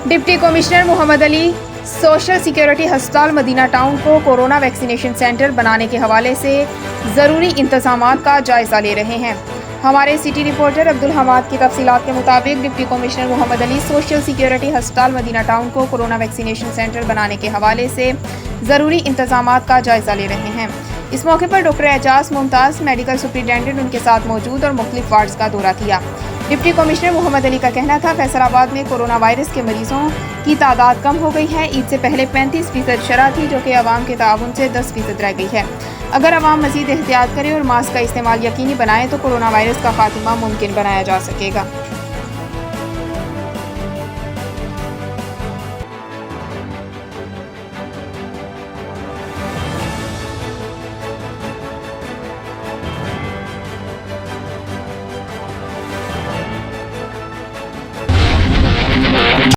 Deputy commissioner Mohammad Ali social security अस्पताल Madina town को corona vaccination centre बनाने के हवाले से ज़रूरी इंतजामात का जायज़ा ले रहे हैं। हमारे सिटी रिपोर्टर अब्दुल हमाद की तफसीलात के मुताबिक deputy commissioner Mohammad Ali social security अस्पताल मदीना टाउन को कोरोना वैक्सीनेशन सेंटर बनाने के हवाले से ज़रूरी इंतजामात का जायज़ा ले रहे हैं। इस मौके पर doctor Ejaz Mumtaz medical superintendent उनके साथ मौजूद और मुख्तलिफ वार्ड्स का दौरा किया। डिप्टी कमिश्नर मोहम्मद अली का कहना था, फैसलाबाद में कोरोना वायरस के मरीजों की तादाद कम हो गई है। ईद से पहले 35% शरह थी, जो कि अवाम के ताउन से 10% रह गई है। अगर अवाम मजीद एहतियात करे और मास्क का इस्तेमाल यकीनी बनाए तो कोरोना वायरस का खात्मा मुमकिन बनाया जा सकेगा।